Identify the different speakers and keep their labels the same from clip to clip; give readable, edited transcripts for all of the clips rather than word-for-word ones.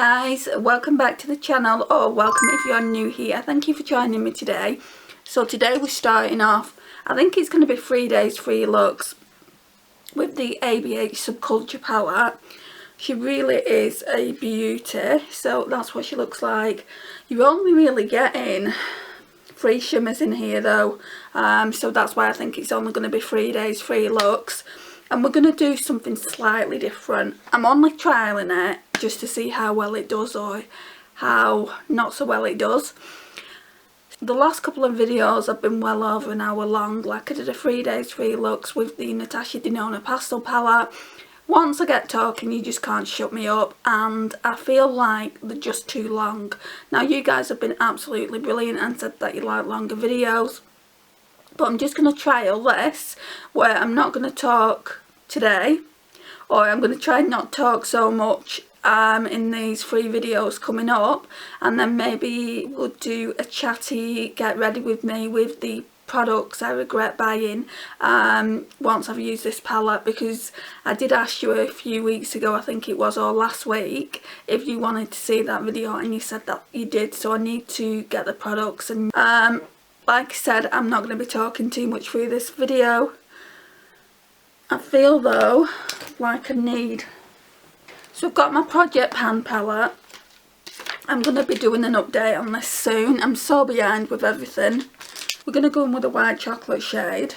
Speaker 1: guys, welcome back to the channel, or welcome if you're new here. Thank you for joining me today. So today we're starting off, I think it's going to be 3 days, 3 looks with the Abh Subculture palette. She really is a beauty, so that's what she looks like. You're only really getting 3 shimmers in here though, so that's why I think it's only going to be 3 days, 3 looks. And we're going to do something slightly different. I'm only trialling it just to see how well it does or how not so well it does. The last couple of videos have been well over an hour long. Like I did a 3 days, 3 looks with the Natasha Denona pastel palette. Once I get talking, you just can't shut me up, and I feel like they're just too long. Now, you guys have been absolutely brilliant and said that you like longer videos. But I'm just going to trial this, where I'm not going to talk today, or I'm going to try not talk so much in these 3 videos coming up, and then maybe we'll do a chatty get ready with me with the products I regret buying once I've used this palette, because I did ask you a few weeks ago, I think it was, or last week, if you wanted to see that video, and you said that you did, so I need to get the products. And like I said, I'm not going to be talking too much through this video. I feel though like I need... So I've got my Project Pan palette. I'm going to be doing an update on this soon. I'm so behind with everything. We're going to go in with a white chocolate shade.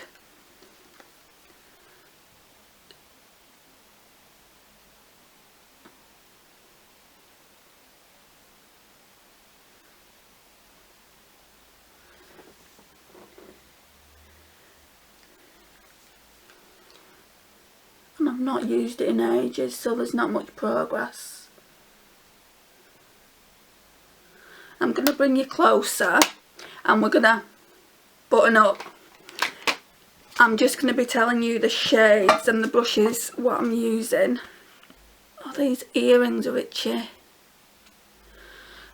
Speaker 1: And I've not used it in ages, so there's not much progress. I'm going to bring you closer and we're going to button up. I'm just going to be telling you the shades and the brushes, what I'm using. Oh, these earrings are itchy.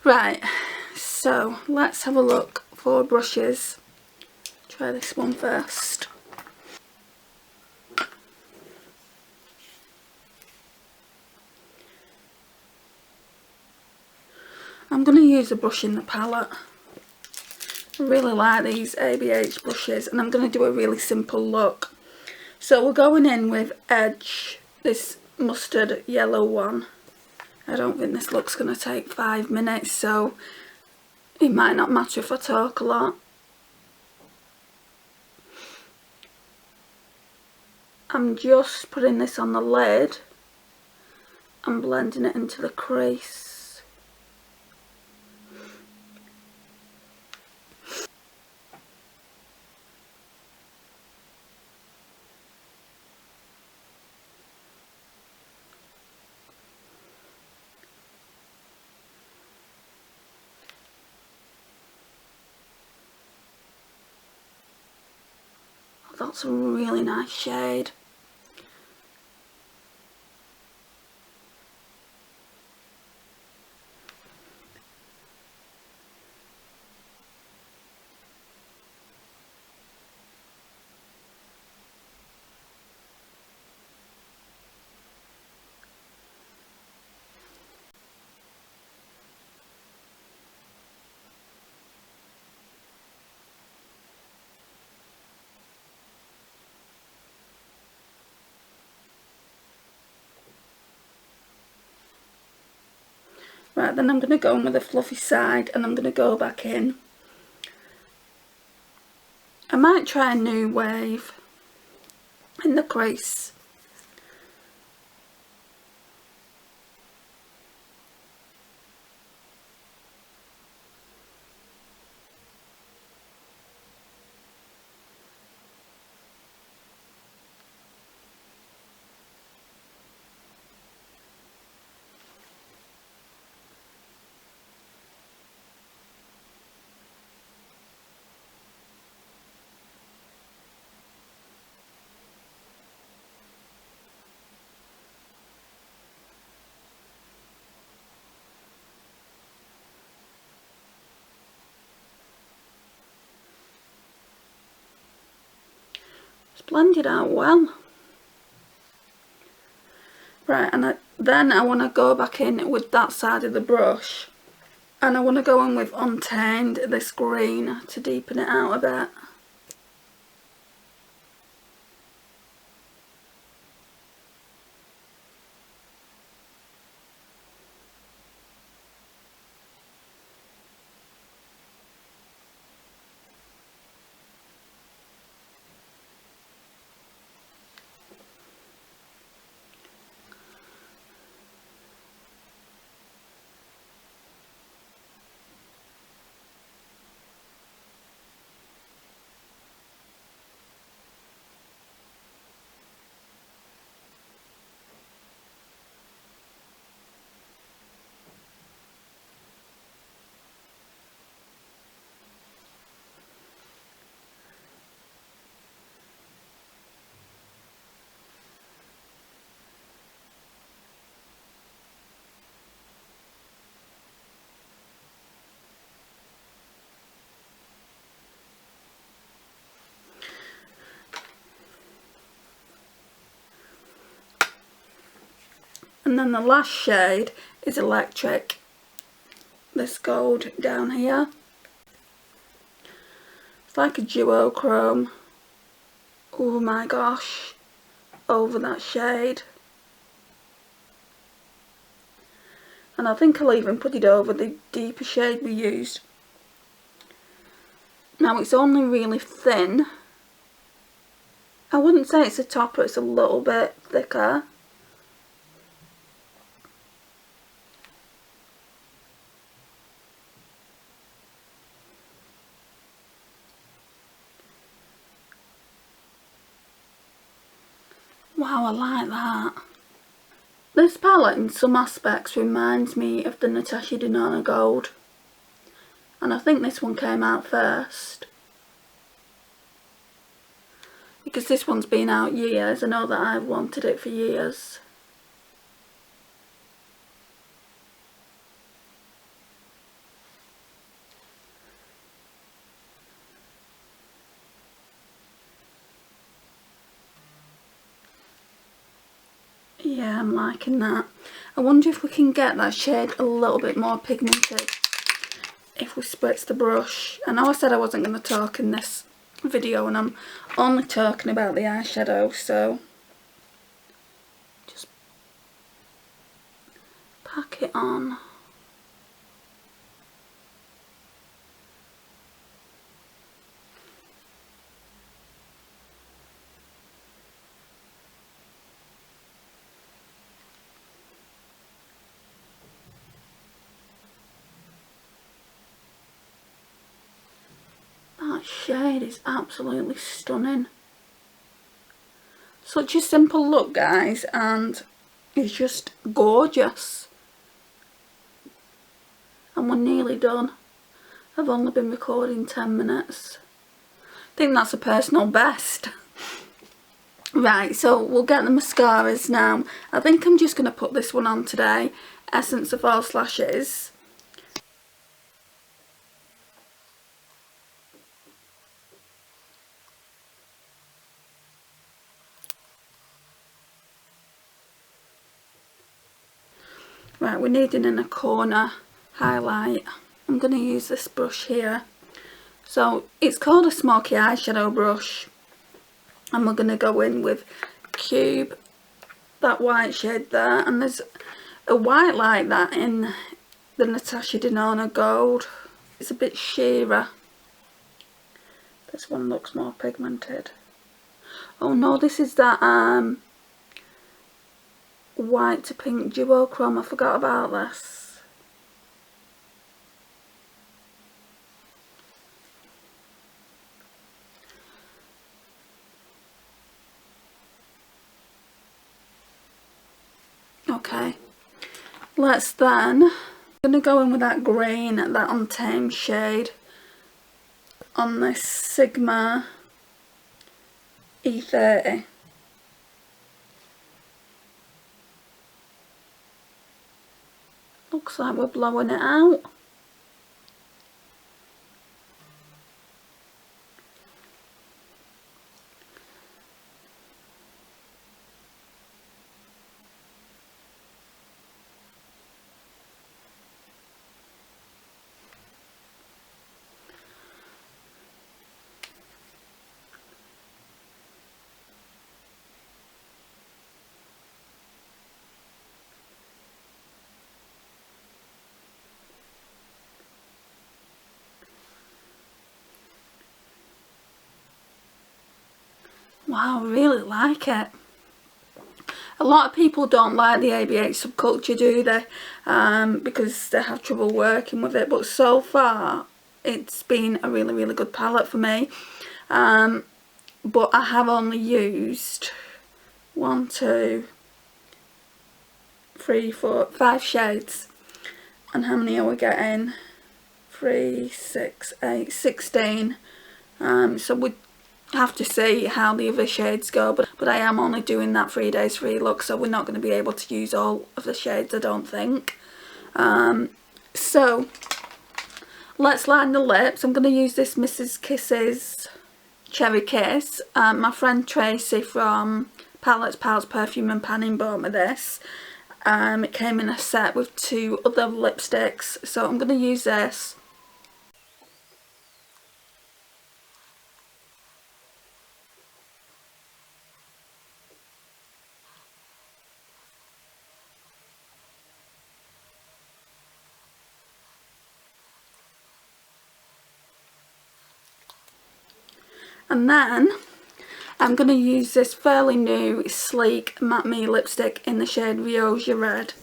Speaker 1: Right, so let's have a look for brushes. Try this one first. I'm going to use a brush in the palette. I really like these ABH brushes, and I'm going to do a really simple look. So we're going in with Edge, this mustard yellow one. I don't think this look's going to take 5 minutes, so it might not matter if I talk a lot. I'm just putting this on the lid and blending it into the crease. That's a really nice shade. Right, then I'm going to go in with a fluffy side, and I'm going to go back in. I might try a new wave in the crease. It's blended out well. Right, and then I want to go back in with that side of the brush, and I want to go in with Untamed, this green, to deepen it out a bit. And then the last shade is Electric, this gold down here. It's like a duochrome. Oh my gosh, over that shade. And I think I'll even put it over the deeper shade we used. Now it's only really thin. I wouldn't say it's a topper, it's a little bit thicker. Wow, I like that. This palette in some aspects reminds me of the Natasha Denona Gold. And I think this one came out first. Because this one's been out years. I know that I've wanted it for years. Yeah, I'm liking that. I wonder if we can get that shade a little bit more pigmented if we spritz the brush. I know I said I wasn't going to talk in this video, and I'm only talking about the eyeshadow, so just pack it on. That shade is absolutely stunning. Such a simple look, guys, and it's just gorgeous. And we're nearly done. I've only been recording 10 minutes. I think that's a personal best. Right, so we'll get the mascaras now. I think I'm just going to put this one on today. Essence of False Lashes. Right, we're needing in a corner highlight. I'm going to use this brush here. So it's called a smoky eyeshadow brush. And we're going to go in with Cube, that white shade there. And there's a white like that in the Natasha Denona Gold. It's a bit sheerer. This one looks more pigmented. Oh no, this is that white to pink duochrome. I forgot about this. Okay, let's then, I'm going to go in with that green, that Untamed shade on this Sigma E30. Looks like we're blowing it out. Wow, I really like it. A lot of people don't like the Abh Subculture, do they? Because they have trouble working with it, but so far it's been a really, really good palette for me. But I have only used 1, 2, 3, 4, 5 shades. And how many are we getting? 3, 6, 8, 16. So we have to see how the other shades go, but I am only doing that 3 days free look, so we're not going to be able to use all of the shades, I don't think. So let's line the lips. I'm going to use this Mrs. Kisses Cherry Kiss. My friend Tracy from Palettes, Pals, Perfume and Panning bought me this. It came in a set with 2 other lipsticks, so I'm going to use this. And then I'm going to use this fairly new sleek Matte Me lipstick in the shade Rioja Red.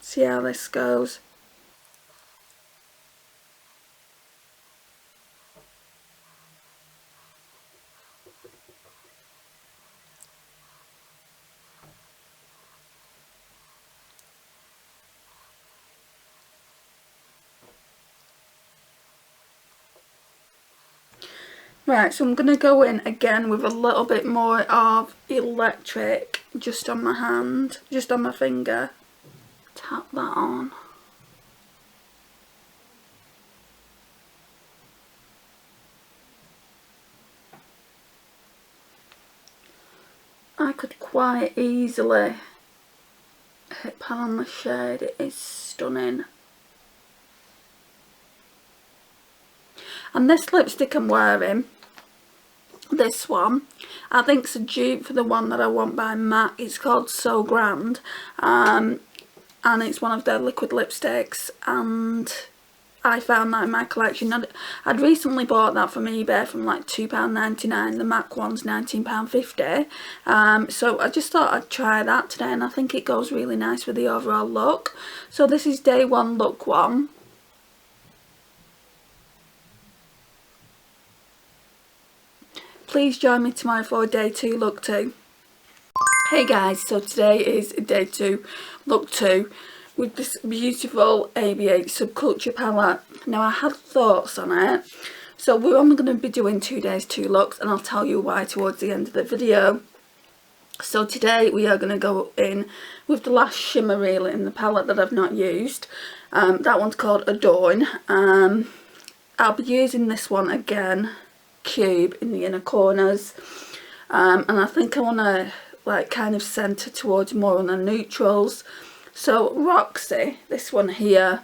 Speaker 1: See how this goes. Right, so I'm going to go in again with a little bit more of Electric just on my hand, just on my finger. Tap that on. I could quite easily hit pan on the shade. It is stunning. And this lipstick I'm wearing, this one, I think it's a dupe for the one that I want by MAC. It's called So Grand, and it's one of their liquid lipsticks, and I found that in my collection. I'd recently bought that from eBay from like £2.99, the MAC one's £19.50, so I just thought I'd try that today, and I think it goes really nice with the overall look. So this is day 1 look 1. Please join me tomorrow for day 2 look 2. Hey guys, so today is day 2 look 2 with this beautiful Abh Subculture palette. Now I had thoughts on it, so we're only going to be doing 2 days 2 looks, and I'll tell you why towards the end of the video. So today we are going to go in with the last shimmer really in the palette that I've not used. That one's called Adorn. I'll be using this one again, Cube, in the inner corners, and I think I want to like kind of centre towards more on the neutrals. So Roxy, this one here,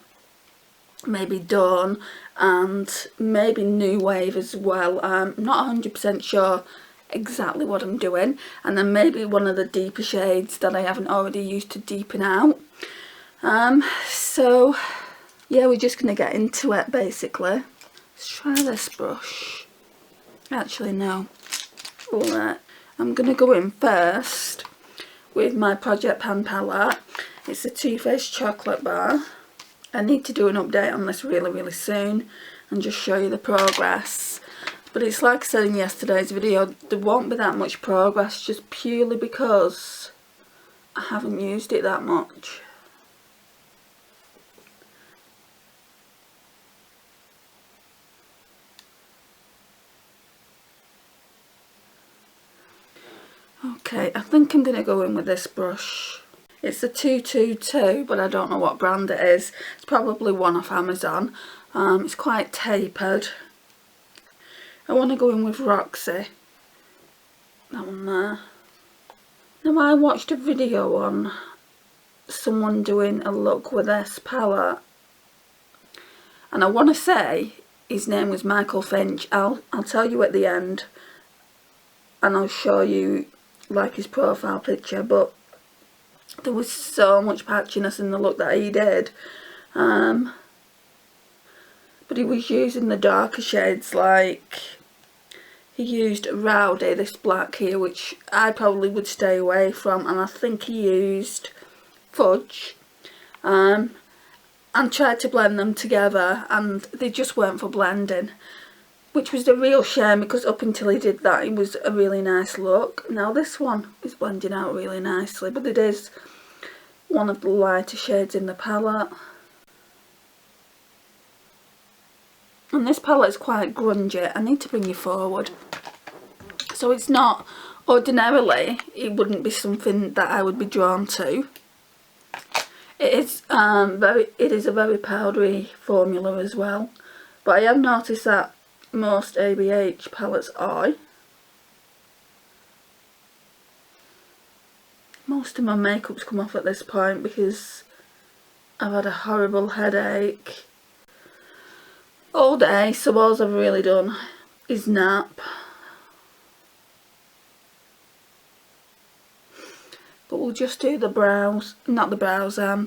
Speaker 1: maybe Dawn, and maybe New Wave as well. I'm not 100% sure exactly what I'm doing, and then maybe one of the deeper shades that I haven't already used to deepen out. So yeah, we're just going to get into it basically. Let's try this brush. Actually no, I'm going to go in first with my Project Pan palette. It's a Too Faced Chocolate Bar. I need to do an update on this really soon and just show you the progress. But it's like I said in yesterday's video, there won't be that much progress just purely because I haven't used it that much. Okay, I think I'm going to go in with this brush. It's a 222, but I don't know what brand it is. It's probably one off Amazon. It's quite tapered. I want to go in with Roxy. That one there. Now I watched a video on someone doing a look with this palette, and I want to say his name was Michael Finch. I'll tell you at the end, and I'll show you like his profile picture, but there was so much patchiness in the look that he did, but he was using the darker shades, like he used Rowdy, this black here, which I probably would stay away from, and I think he used Fudge, and tried to blend them together, and they just weren't for blending, which was a real shame, because up until he did that, it was a really nice look. Now this one is blending out really nicely, but it is one of the lighter shades in the palette. And this palette is quite grungy. I need to bring you forward. So it's not, ordinarily, it wouldn't be something that I would be drawn to. It is a very powdery formula as well. But I have noticed that most ABH palettes are. Most of my makeup's come off at this point because I've had a horrible headache all day, so all I've really done is nap. But we'll just do the brows, not the brows, eyes.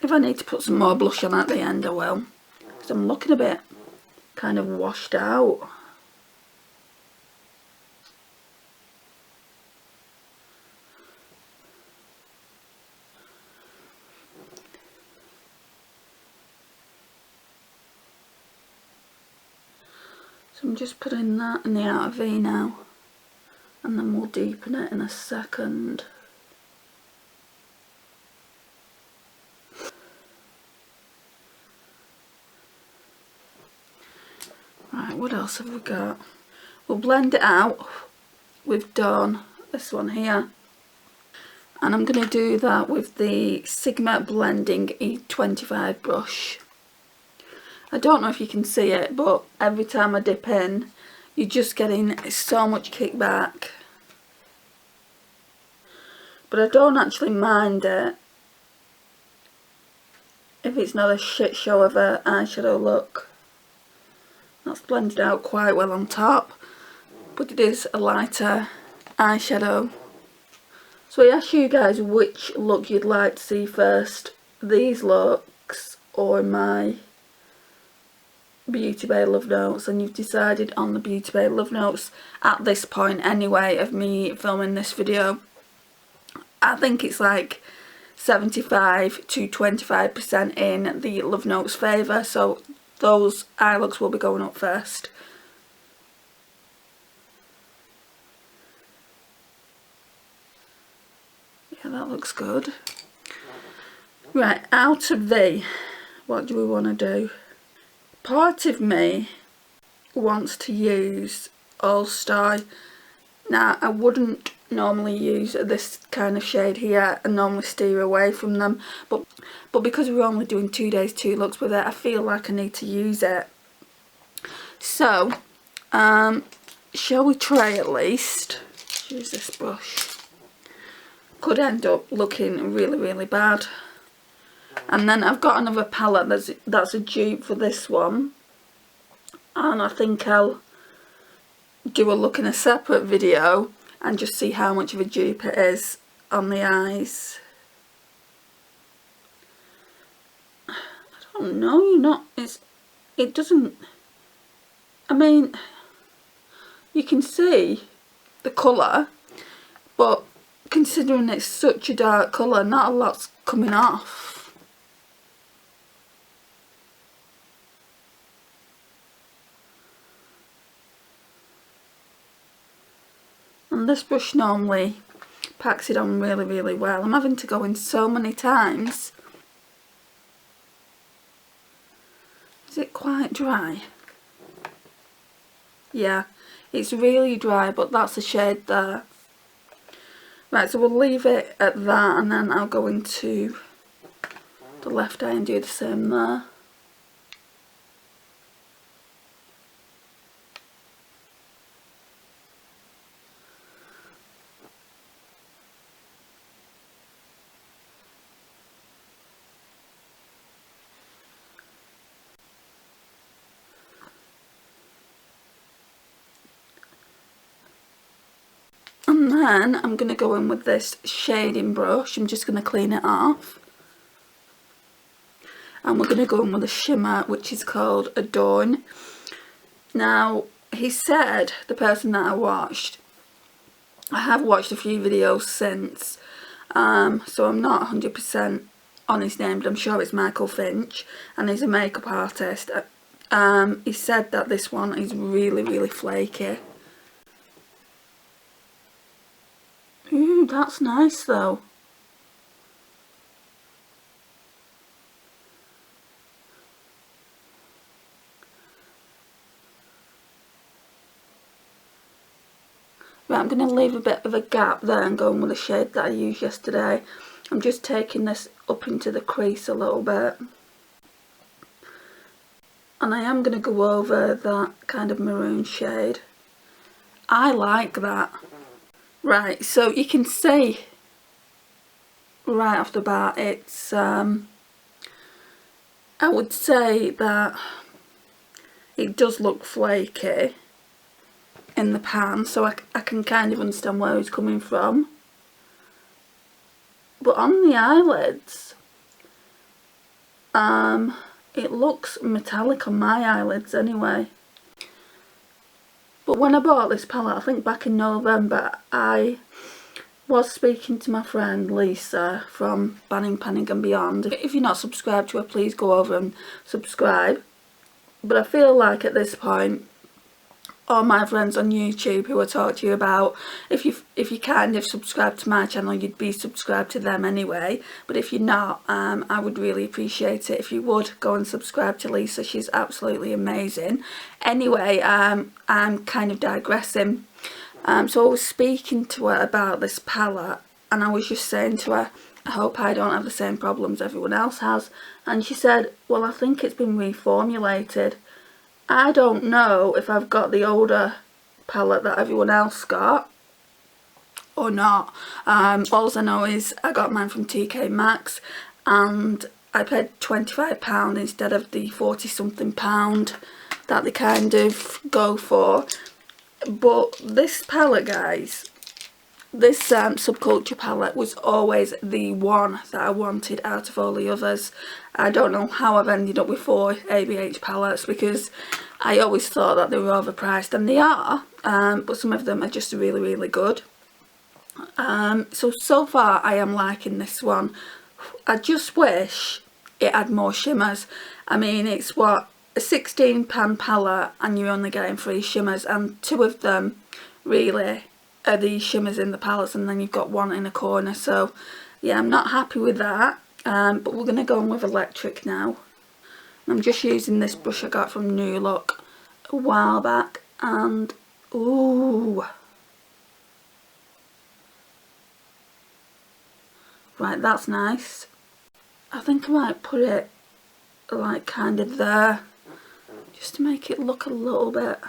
Speaker 1: If I need to put some more blush on at the end, I will, because I'm looking a bit kind of washed out. So I'm just putting that in the outer V now, and then we'll deepen it in a second. Right, what else have we got? We'll blend it out with Dawn, this one here. And I'm going to do that with the Sigma Blending E25 brush. I don't know if you can see it, but every time I dip in, you're just getting so much kickback. But I don't actually mind it if it's not a shit show of an eyeshadow look. That's blended out quite well on top, but it is a lighter eyeshadow. So I asked you guys which look you'd like to see first, these looks or my Beauty Bay Love Notes, and you've decided on the Beauty Bay Love Notes at this point anyway of me filming this video. I think it's like 75 to 25% in the Love Notes favour, so those eye looks will be going up first. Yeah, that looks good. Right, out of V, what do we want to do? Part of me wants to use All Star. Now, I wouldn't normally use this kind of shade here and normally steer away from them, but because we're only doing 2 days 2 looks with it, I feel like I need to use it. So shall we try at least? Use this brush. Could end up looking really bad. And then I've got another palette that's a dupe for this one, and I think I'll do a look in a separate video and just see how much of a dupe it is on the eyes. I don't know, it doesn't, I mean, you can see the colour, but considering it's such a dark colour, not a lot's coming off. And this brush normally packs it on really well. I'm having to go in so many times. Is it quite dry? Yeah, it's really dry, but that's a shade there. Right, so we'll leave it at that, and then I'll go into the left eye and do the same there. And then I'm going to go in with this shading brush. I'm just going to clean it off. and we're going to go in with a shimmer which is called Adorn. Now he said, the person that I have watched a few videos since, so I'm not 100% on his name, but I'm sure it's Michael Finch, and he's a makeup artist. He said that this one is really flaky. Ooh, that's nice though. Right, I'm going to leave a bit of a gap there and go in with the shade that I used yesterday. I'm just taking this up into the crease a little bit. And I am going to go over that kind of maroon shade. I like that. Right, so you can see right off the bat it's, I would say that it does look flaky in the pan, so I can kind of understand where he's coming from. But on the eyelids, it looks metallic on my eyelids anyway. But when I bought this palette, I think back in November, I was speaking to my friend Lisa from Banning Panning and Beyond. If you're not subscribed to her, please go over and subscribe. But I feel like at this point, all my friends on YouTube who I talked to you about, if you kind of subscribe to my channel, you'd be subscribed to them anyway. But if you're not, I would really appreciate it if you would go and subscribe to Lisa. She's absolutely amazing. Anyway, I'm kind of digressing. So I was speaking to her about this palette, and I was just saying to her, I hope I don't have the same problems everyone else has. And she said, well, I think it's been reformulated. I don't know if I've got the older palette that everyone else got or not. All I know is I got mine from TK Maxx, and I paid £25 instead of the 40 something pound that they kind of go for. But this palette, guys, this Subculture palette was always the one that I wanted out of all the others. I don't know how I've ended up with 4 ABH palettes, because I always thought that they were overpriced, and they are, but some of them are just really good. So far I am liking this one. I just wish it had more shimmers. I mean, it's what, a 16 pan palette, and you're only getting 3 shimmers, and 2 of them really are these shimmers in the palettes, and then you've got 1 in a corner. So yeah, I'm not happy with that. But we're going to go in with electric now. I'm just using this brush I got from New Look a while back, and ooh, right, that's nice. I think I might put it like kind of there, just to make it look a little bit.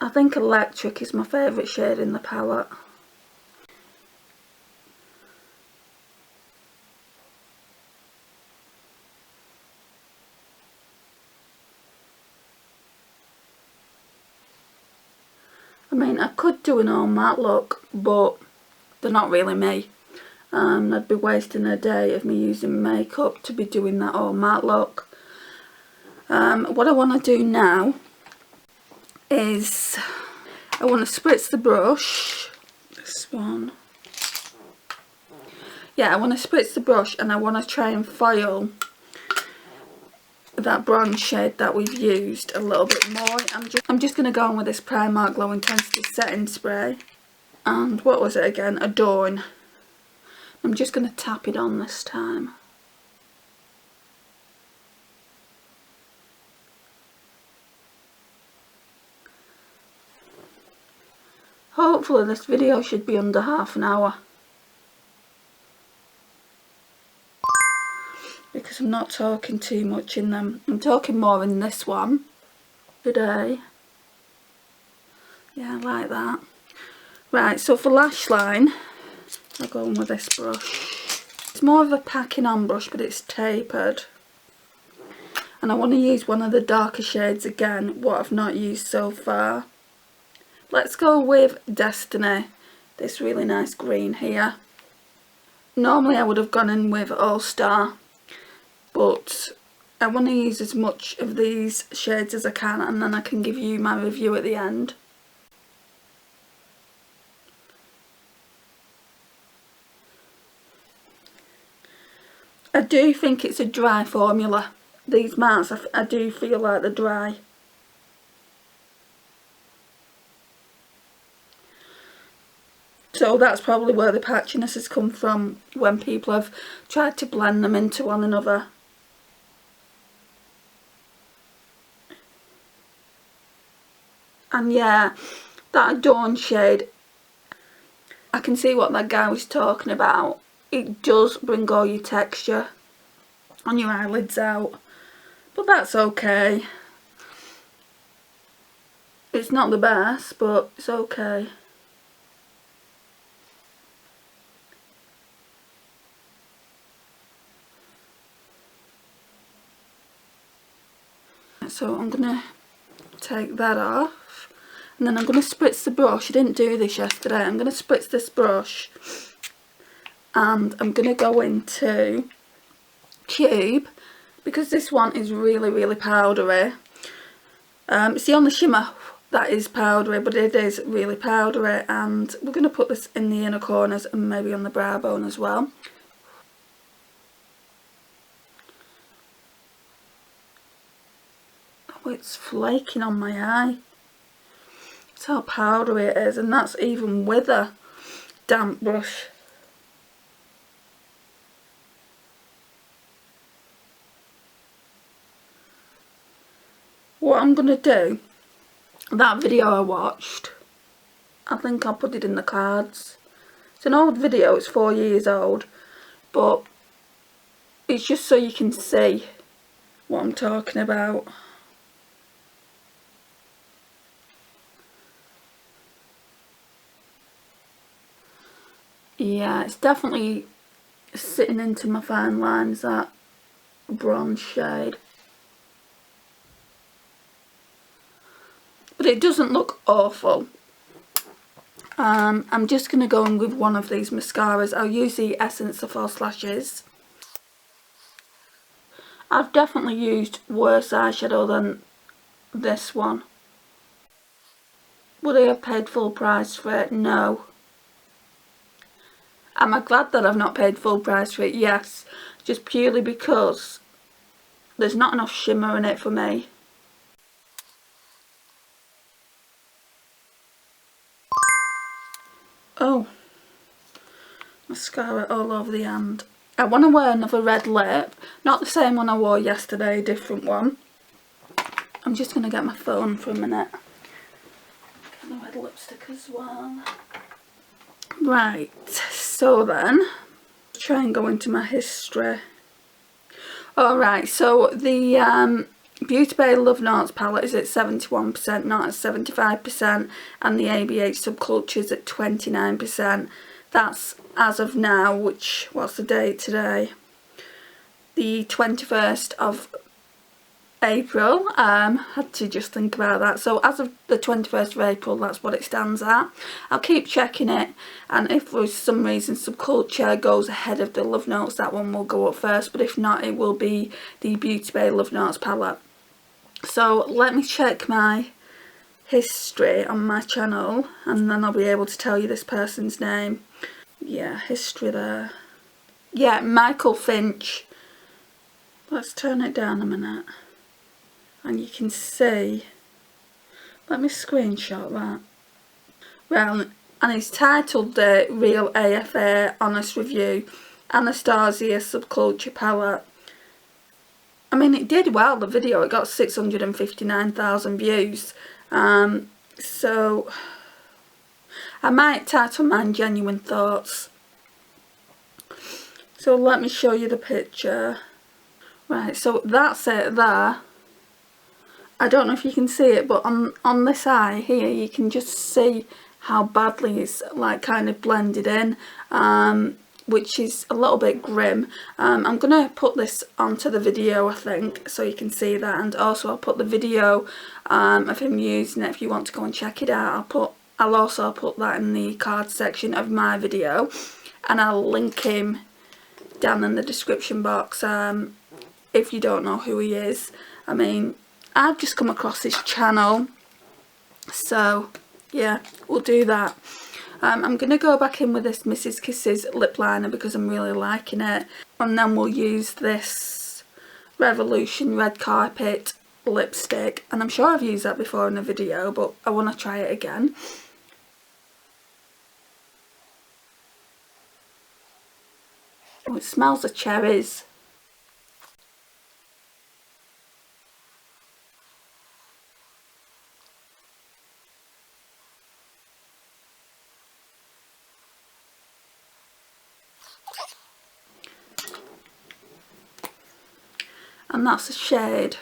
Speaker 1: I think electric is my favourite shade in the palette. I mean, I could do an all matte look, but they're not really me. I'd be wasting a day of me using makeup to be doing that all matte look. What I want to do now is I want to spritz the brush, this one. Yeah, I want to spritz the brush, and I want to try and foil that bronze shade that we've used a little bit more. I'm just going to go on with this Primark Glow Intensity Setting Spray. And what was it again? Adorn. I'm just going to tap it on this time. Hopefully this video should be under half an hour, because I'm not talking too much in them. I'm talking more in this one today. Yeah, I like that. Right, so for lash line, I'll go on with this brush. It's more of a packing on brush, but it's tapered. And I want to use one of the darker shades again, what I've not used so far. let's go with Destiny, this really nice green here. Normally I would have gone in with All Star, but I want to use as much of these shades as I can, and then I can give you my review at the end. I do think it's a dry formula. These mattes, I do feel like they're dry. So that's probably where the patchiness has come from, when people have tried to blend them into one another. And yeah, that Dawn shade, I can see what that guy was talking about. It does bring all your texture on your eyelids out, but that's okay. It's not the best, but it's okay. So I'm going to take that off, and then I'm going to spritz the brush. I didn't do this yesterday. I'm going to spritz this brush, and I'm going to go into Cube, because this one is really powdery. It's the only shimmer that is powdery, but it is really powdery, and we're going to put this in the inner corners and maybe on the brow bone as well. Oh, it's flaking on my eye. That's how powdery it is, and that's even with a damp brush. What I'm going to do, that video I watched, I think I'll put it in the cards. It's an old video, it's 4 years old, but it's just so you can see what I'm talking about. Yeah, it's definitely sitting into my fine lines, that bronze shade. But it doesn't look awful. I'm just going to go in with one of these mascaras. I'll use the Essence of False Lashes. I've definitely used worse eyeshadow than this one. Would I have paid full price for it? No. Am I glad that I've not paid full price for it? Yes. Just purely because there's not enough shimmer in it for me. Oh, mascara all over the hand. I want to wear another red lip, not the same one I wore yesterday, a different one. I'm just going to get my phone for a minute. Get the red lipstick as well. Right, so then, try and go into my history. Alright, so the Beauty Bay Love Notes palette is at 71%, not at 75%, and the Abh Subculture is at 29%. That's as of now, which, what's the date today? The 21st of April. Had to just think about that. So as of the 21st of April, that's what it stands at. I'll keep checking it, and if for some reason Subculture goes ahead of the Love Notes, that one will go up first, but if not, it will be the Beauty Bay Love Notes palette. So let me check my history on my channel, and then I'll be able to tell you this person's name. Yeah, history there. Yeah, Michael Finch. Let's turn it down a minute. And you can see, let me screenshot that. Well, and it's titled the Real AFA Honest Review, Anastasia Subculture Palette. I mean, it did well, the video. It got 659,000 views. So, I might title mine Genuine Thoughts. So let me show you the picture. Right, so that's it there. I don't know if you can see it, but on this eye here, you can just see how badly it's like kind of blended in, which is a little bit grim. I'm going to put this onto the video, I think, so you can see that, and also I'll put the video of him using it if you want to go and check it out. I'll put I'll also put that in the card section of my video, and I'll link him down in the description box if you don't know who he is. I mean, I've just come across his channel, so yeah, we'll do that. I'm going to go back in with this Mrs. Kisses lip liner because I'm really liking it, and then we'll use this Revolution Red Carpet lipstick, and I'm sure I've used that before in a video, but I want to try it again. Oh, it smells of cherries. And that's the shade.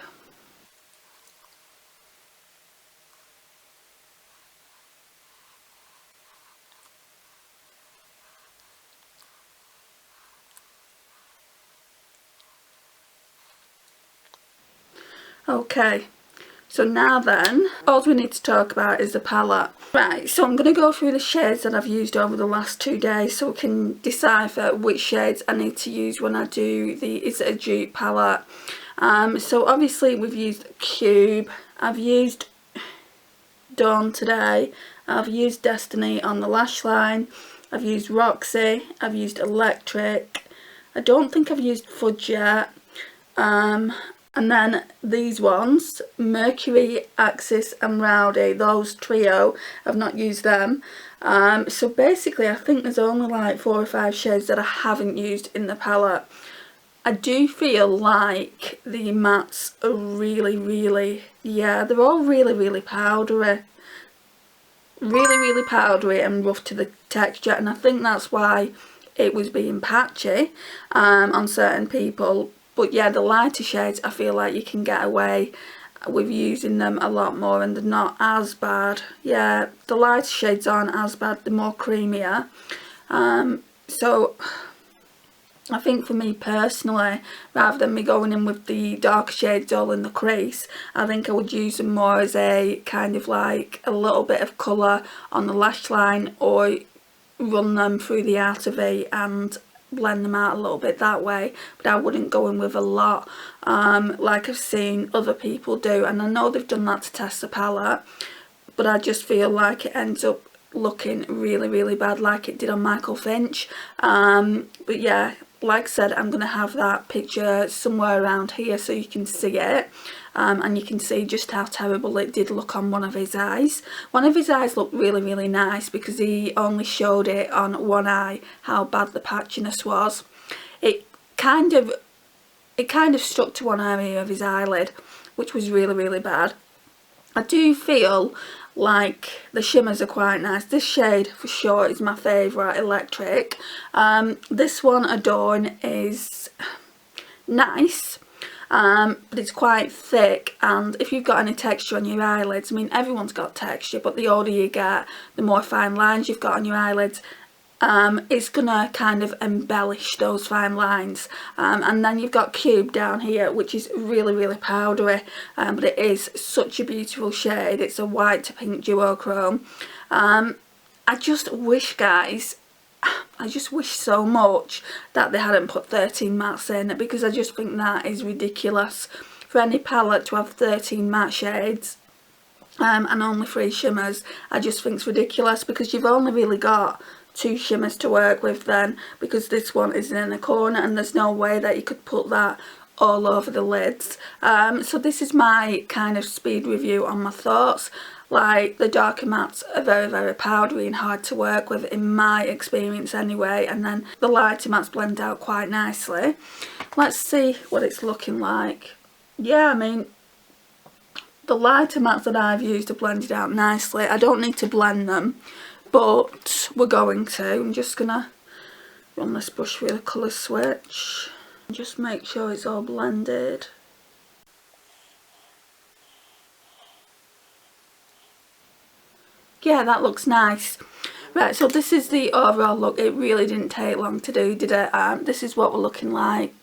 Speaker 1: Okay, so now then, all we need to talk about is the palette. Right, so I'm going to go through the shades that I've used over the last 2 days so we can decipher which shades I need to use when I do the Is It a Dupe palette. So obviously we've used Cube, I've used Dawn today, I've used Destiny on the lash line, I've used Roxy, I've used Electric, I don't think I've used Fudge yet, and then these ones, Mercury, Axis and Rowdy, those trio, I've not used them. So basically I think there's only like 4 or 5 shades that I haven't used in the palette. I do feel like the mattes are really, yeah, they're all really powdery. Really powdery and rough to the texture, and I think that's why it was being patchy on certain people. But yeah, the lighter shades, I feel like you can get away with using them a lot more and they're not as bad. Yeah, the lighter shades aren't as bad, they're more creamier. So I think for me personally, rather than me going in with the darker shades all in the crease, I think I would use them more as a kind of like a little bit of colour on the lash line, or run them through the outer V and blend them out a little bit that way. But I wouldn't go in with a lot like I've seen other people do, and I know they've done that to test the palette, but I just feel like it ends up looking really bad like it did on Michael Finch. But yeah, like I said, I'm going to have that picture somewhere around here so you can see it, and you can see just how terrible it did look on one of his eyes. One of his eyes looked really nice because he only showed it on one eye how bad the patchiness was. It kind of stuck to one area of his eyelid, which was really bad. I do feel like the shimmers are quite nice. This shade for sure is my favourite, Electric. This one, Adorn, is nice, but it's quite thick, and if you've got any texture on your eyelids, I mean everyone's got texture, but the older you get, the more fine lines you've got on your eyelids. It's gonna kind of embellish those fine lines. And then you've got Cube down here, which is really powdery, but it is such a beautiful shade. It's a white to pink duochrome. I just wish, guys, I just wish so much that they hadn't put 13 mattes in, because I just think that is ridiculous for any palette to have 13 matte shades and only 3 shimmers. I just think it's ridiculous, because you've only really got 2 shimmers to work with then, because this one isn't in a corner and there's no way that you could put that all over the lids. So this is my kind of speed review on my thoughts. Like, the darker mattes are very powdery and hard to work with in my experience anyway, and then the lighter mattes blend out quite nicely. Let's see what it's looking like. Yeah, I mean, the lighter mattes that I've used are blended out nicely. I don't need to blend them, but we're going to. I'm just gonna run this brush through the colour switch and just make sure it's all blended. Yeah, that looks nice. Right, so this is the overall look. It really didn't take long to do, did it? This is what we're looking like.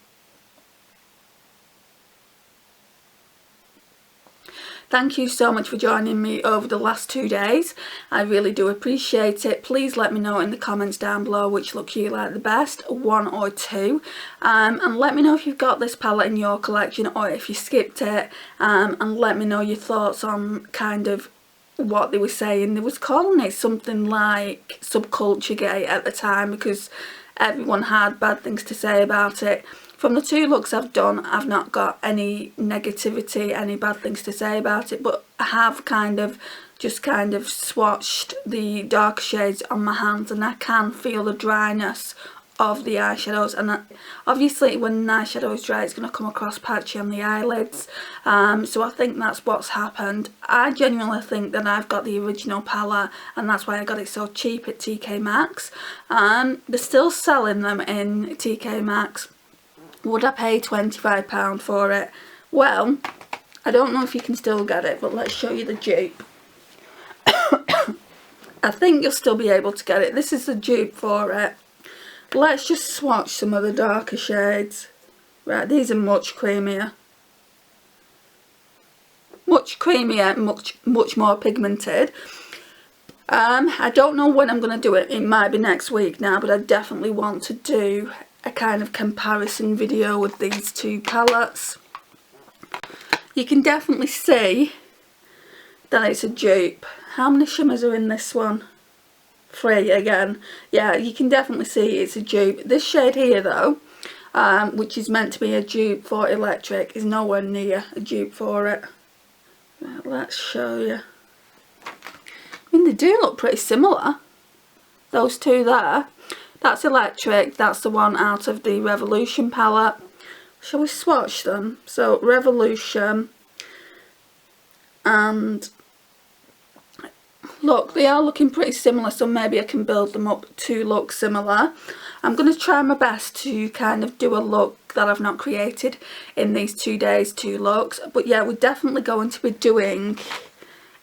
Speaker 1: thank you so much for joining me over the last 2 days. I really do appreciate it. Please let me know in the comments down below which look you like the best, 1 or 2. And let me know if you've got this palette in your collection or if you skipped it. And let me know your thoughts on kind of what they were saying. They was calling it something like Subculture Gate at the time because everyone had bad things to say about it. From the 2 looks I've done, I've not got any negativity, any bad things to say about it, but I have just swatched the dark shades on my hands and I can feel the dryness of the eyeshadows, and obviously when an eyeshadow is dry it's going to come across patchy on the eyelids, so I think that's what's happened. I genuinely think that I've got the original palette and that's why I got it so cheap at TK Maxx. They're still selling them in TK Maxx. Would I pay £25 for it? Well, I don't know if you can still get it, but let's show you the dupe. I think you'll still be able to get it. This is the dupe for it. Let's just swatch some of the darker shades. Right, these are much creamier. Much creamier, much more pigmented. I don't know when I'm going to do it. It might be next week now, but I definitely want to do a kind of comparison video with these 2 palettes. You can definitely see that it's a dupe. How many shimmers are in this one? 3 again. Yeah, you can definitely see it's a dupe. This shade here though, which is meant to be a dupe for Electric, is nowhere near a dupe for it. Right, let's show you. I mean, they do look pretty similar, those 2 there. That's Electric, that's the one out of the Revolution palette. Shall we swatch them? So Revolution, and look, they are looking pretty similar, so maybe I can build them up to look similar. I'm going to try my best to kind of do a look that I've not created in these 2 days, 2 looks. But yeah, we're definitely going to be doing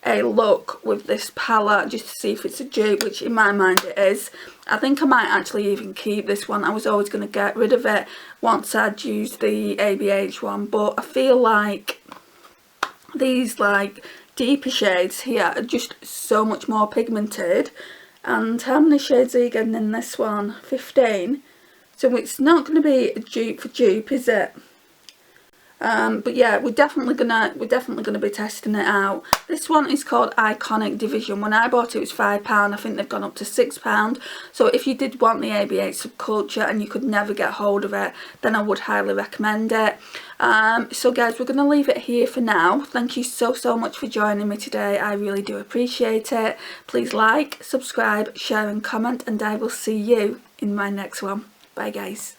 Speaker 1: a look with this palette just to see if it's a dupe, which in my mind it is. I think I might actually even keep this one. I was always going to get rid of it once I'd used the ABH one, but I feel like these like deeper shades here are just so much more pigmented. And how many shades are you getting in this one? 15. So it's not going to be a dupe for dupe, is it? But yeah, we're definitely gonna be testing it out. This one is called Iconic Division. When I bought it, it was £5. I think they've gone up to £6. So if you did want the ABH Subculture and you could never get hold of it, then I would highly recommend it. So guys, we're gonna leave it here for now. Thank you so much for joining me today. I really do appreciate it. Please like, subscribe, share and comment, and I will see you in my next one. Bye guys.